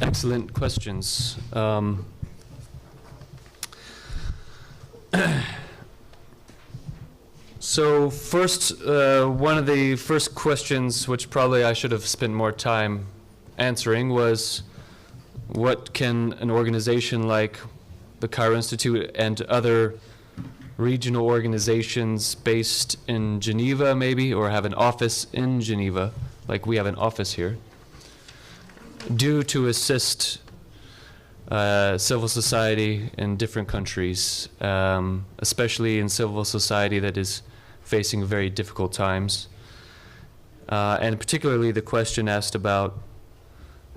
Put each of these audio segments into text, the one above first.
Excellent questions. So first, one of the first questions, which probably I should have spent more time answering, was what can an organization like the Cairo Institute and other regional organizations based in Geneva maybe, or have an office in Geneva, like we have an office here, do to assist civil society in different countries, especially in civil society that is facing very difficult times. And particularly the question asked about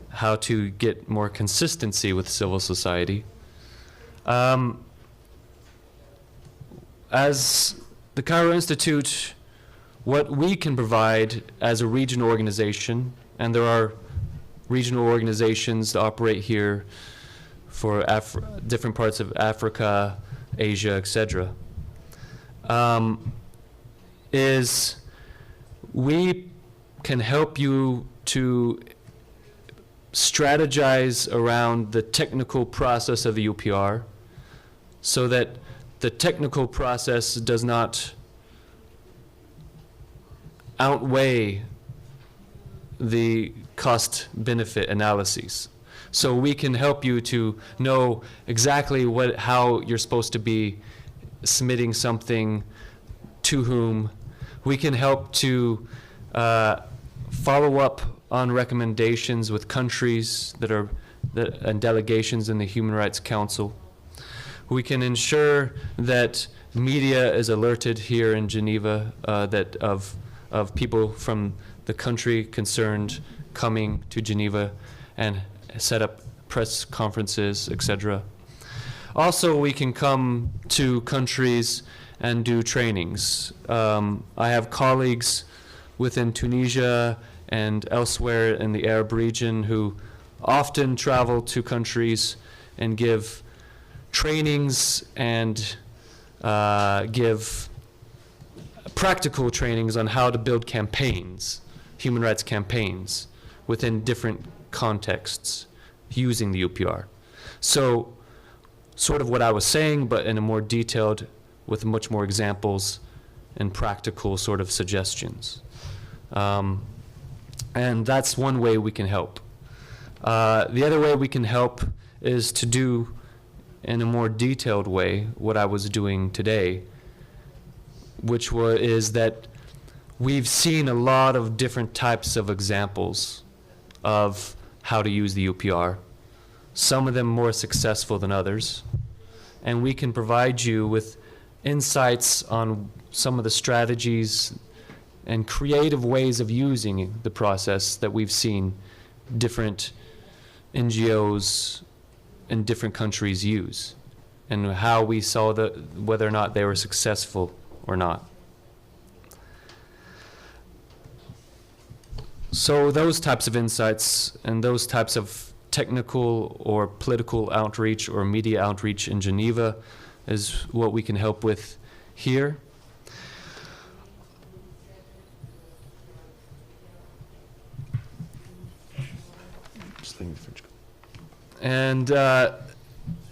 how to get more consistency with civil society. As the Cairo Institute, what we can provide as a regional organization, and there are regional organizations that operate here for different parts of Africa, Asia, etc., is we can help you to strategize around the technical process of the UPR so that the technical process does not outweigh the cost-benefit analyses. So we can help you to know exactly how you're supposed to be submitting something to whom. We can help to follow up on recommendations with countries and delegations in the Human Rights Council. We can ensure that media is alerted here in Geneva of people from the country concerned coming to Geneva and set up press conferences, etc. Also, we can come to countries and do trainings. I have colleagues within Tunisia and elsewhere in the Arab region who often travel to countries and give trainings and give practical trainings on how to build campaigns, human rights campaigns, within different contexts using the UPR. So sort of what I was saying, but in a more detailed, with much more examples and practical sort of suggestions. And that's one way we can help. The other way we can help is to do in a more detailed way what I was doing today, which is that we've seen a lot of different types of examples of how to use the UPR, some of them more successful than others, and we can provide you with insights on some of the strategies and creative ways of using the process that we've seen different NGOs in different countries use, and how we saw whether or not they were successful or not. So those types of insights and those types of technical or political outreach or media outreach in Geneva is what we can help with here. And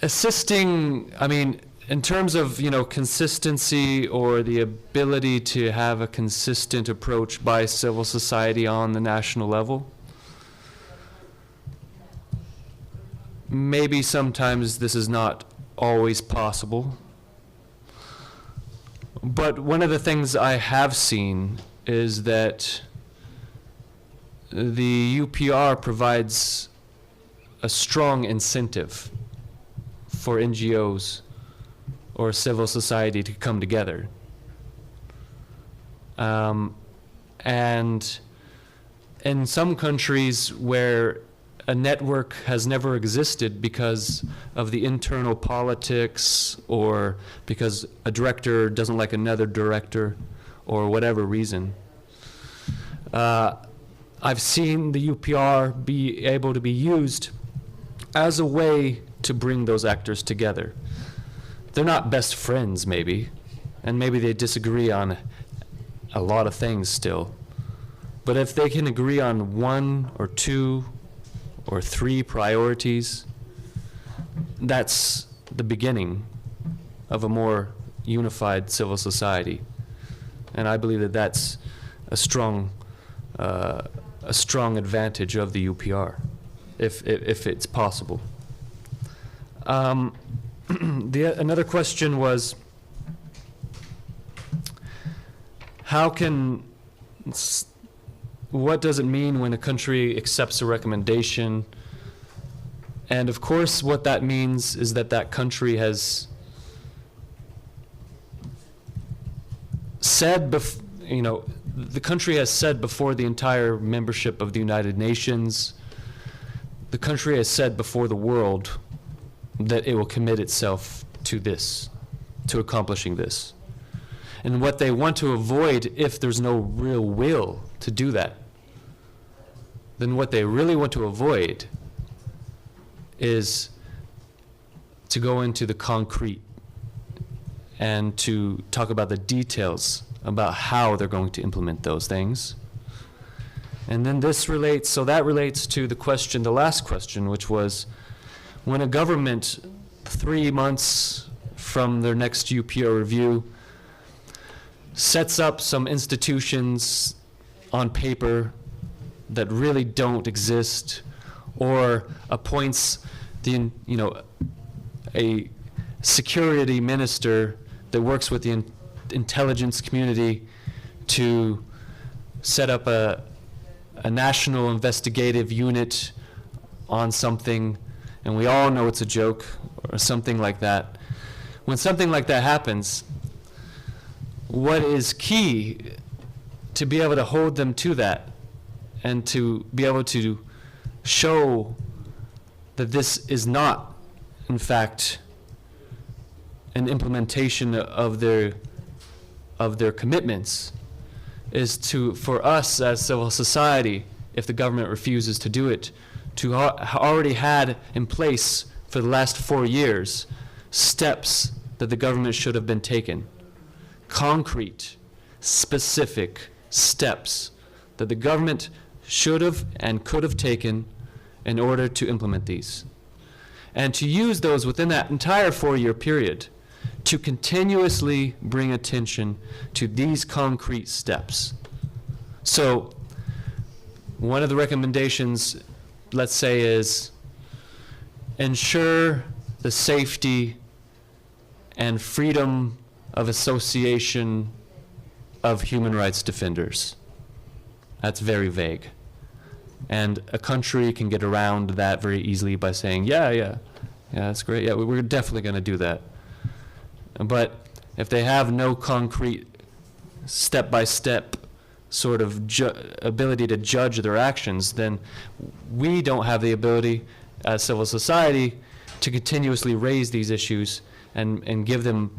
assisting, I mean, in terms of, consistency or the ability to have a consistent approach by civil society on the national level, maybe sometimes this is not always possible. But one of the things I have seen is that the UPR provides a strong incentive for NGOs or civil society to come together. And in some countries where a network has never existed because of the internal politics or because a director doesn't like another director or whatever reason, I've seen the UPR be able to be used as a way to bring those actors together. They're not best friends, maybe, and maybe they disagree on a lot of things still. But if they can agree on one or two or 3 priorities, that's the beginning of a more unified civil society. And I believe that that's a strong advantage of the UPR, if it's possible. Another question was, what does it mean when a country accepts a recommendation? And of course, what that means is that that country has said, the country has said before the entire membership of the United Nations, the country has said before the world that it will commit itself to this, to accomplishing this. And what they want to avoid, if there's no real will to do that, then what they really want to avoid is to go into the concrete and to talk about the details about how they're going to implement those things. And then that relates to the last question, which was, when a government, 3 months from their next UPR review, sets up some institutions on paper that really don't exist, or appoints a security minister that works with the intelligence community to set up a national investigative unit on something, and we all know it's a joke, or something like that. When something like that happens, what is key to be able to hold them to that, and to be able to show that this is not, in fact, an implementation of their commitments, is for us as civil society, if the government refuses to do it, to already had in place for the last 4 years steps that the government should have been taken. Concrete, specific steps that the government should have and could have taken in order to implement these. And to use those within that entire 4-year period to continuously bring attention to these concrete steps. So one of the recommendations, let's say, is ensure the safety and freedom of association of human rights defenders. That's very vague. And a country can get around that very easily by saying, yeah, that's great. Yeah, we're definitely going to do that. But if they have no concrete step-by-step sort of ability to judge their actions, then we don't have the ability as civil society to continuously raise these issues and give them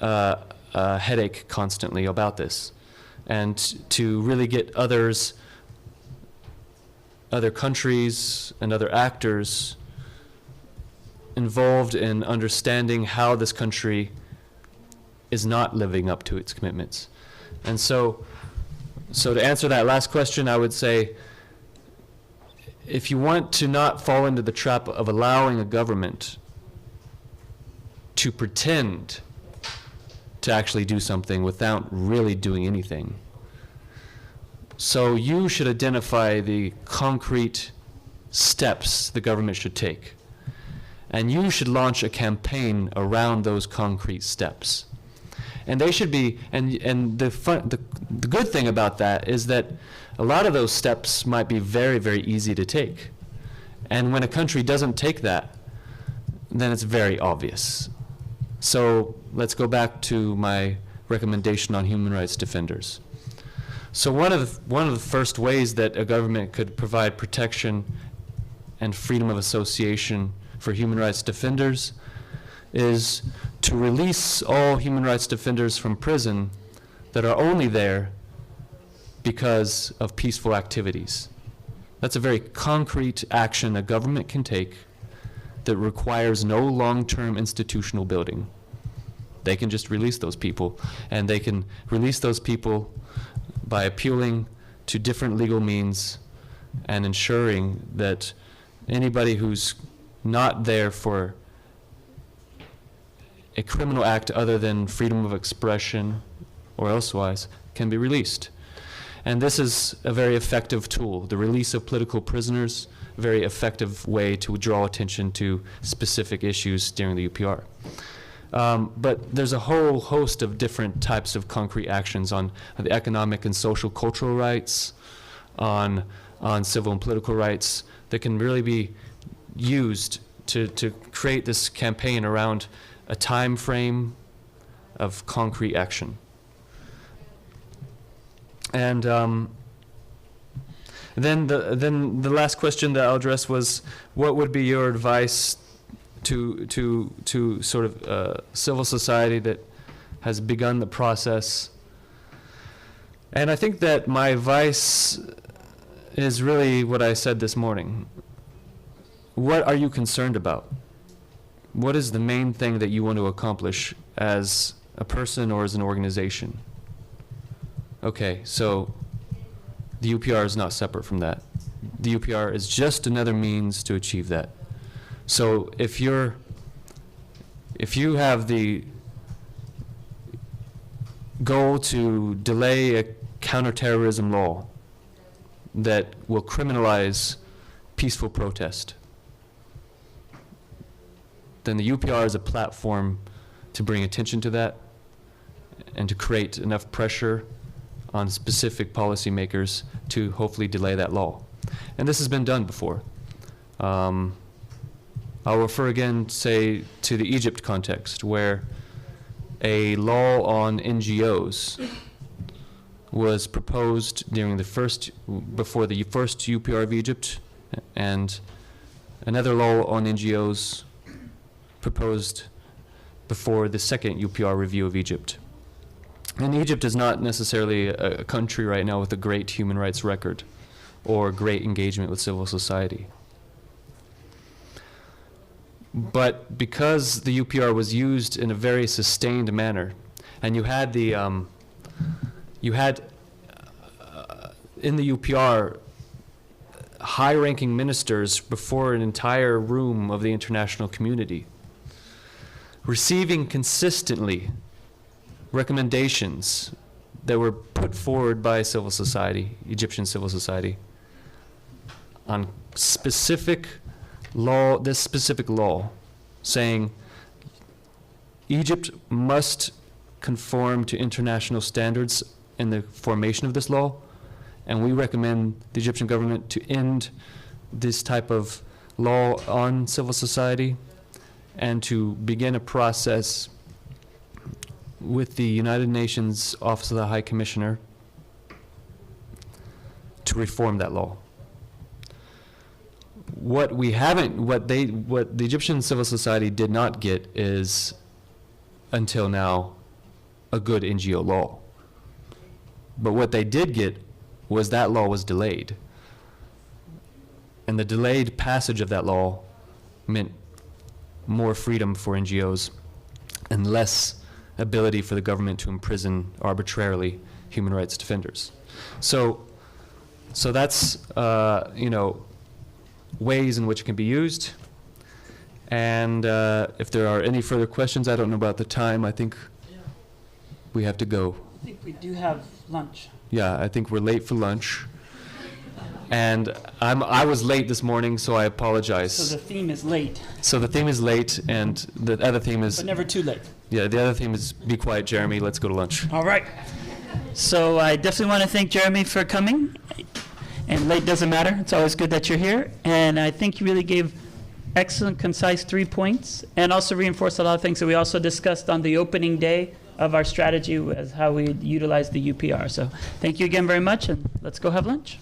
a headache constantly about this, and to really get other countries and other actors involved in understanding how this country is not living up to its commitments. And so to answer that last question, I would say, if you want to not fall into the trap of allowing a government to pretend to actually do something without really doing anything, so you should identify the concrete steps the government should take. And you should launch a campaign around those concrete steps. And they should be, and the good thing about that is that a lot of those steps might be very, very easy to take. And when a country doesn't take that, then it's very obvious. So let's go back to my recommendation on human rights defenders. So one of the first ways that a government could provide protection and freedom of association for human rights defenders is to release all human rights defenders from prison that are only there because of peaceful activities. That's a very concrete action a government can take that requires no long-term institutional building. They can just release those people, and they can release those people by appealing to different legal means and ensuring that anybody who's not there for a criminal act other than freedom of expression or elsewise can be released. And this is a very effective tool. The release of political prisoners, a very effective way to draw attention to specific issues during the UPR. But there's a whole host of different types of concrete actions on the economic and social cultural rights, on civil and political rights that can really be used to create this campaign around a time frame of concrete action. And then the last question that I'll address was, what would be your advice to sort of civil society that has begun the process? And I think that my advice is really what I said this morning. What are you concerned about? What is the main thing that you want to accomplish as a person or as an organization? Okay, so the UPR is not separate from that. The UPR is just another means to achieve that. So if you have the goal to delay a counterterrorism law that will criminalize peaceful protest, then the UPR is a platform to bring attention to that and to create enough pressure on specific policymakers to hopefully delay that law. And this has been done before. I'll refer again, say, to the Egypt context, where a law on NGOs was proposed during before the first UPR of Egypt, and another law on NGOs proposed before the second UPR review of Egypt. And Egypt is not necessarily a country right now with a great human rights record or great engagement with civil society. But because the UPR was used in a very sustained manner, and you had in the UPR high-ranking ministers before an entire room of the international community, receiving consistently recommendations that were put forward by civil society, Egyptian civil society, on specific law, this specific law, saying Egypt must conform to international standards in the formation of this law, and we recommend the Egyptian government to end this type of law on civil society and to begin a process with the United Nations Office of the High Commissioner to reform that law. What the Egyptian civil society did not get is, until now, a good NGO law. But what they did get was that law was delayed. And the delayed passage of that law meant more freedom for NGOs and less ability for the government to imprison arbitrarily human rights defenders. So that's ways in which it can be used. And if there are any further questions, I don't know about the time. I think we have to go. I think we do have lunch. Yeah, I think we're late for lunch. And I was late this morning, so I apologize. So the theme is late. So the theme is late, and the other theme is... But never too late. Yeah, the other theme is be quiet, Jeremy. Let's go to lunch. All right. So I definitely want to thank Jeremy for coming. And late doesn't matter. It's always good that you're here. And I think you really gave excellent, concise 3 points, and also reinforced a lot of things that we also discussed on the opening day of our strategy as how we utilize the UPR. So thank you again very much, and let's go have lunch.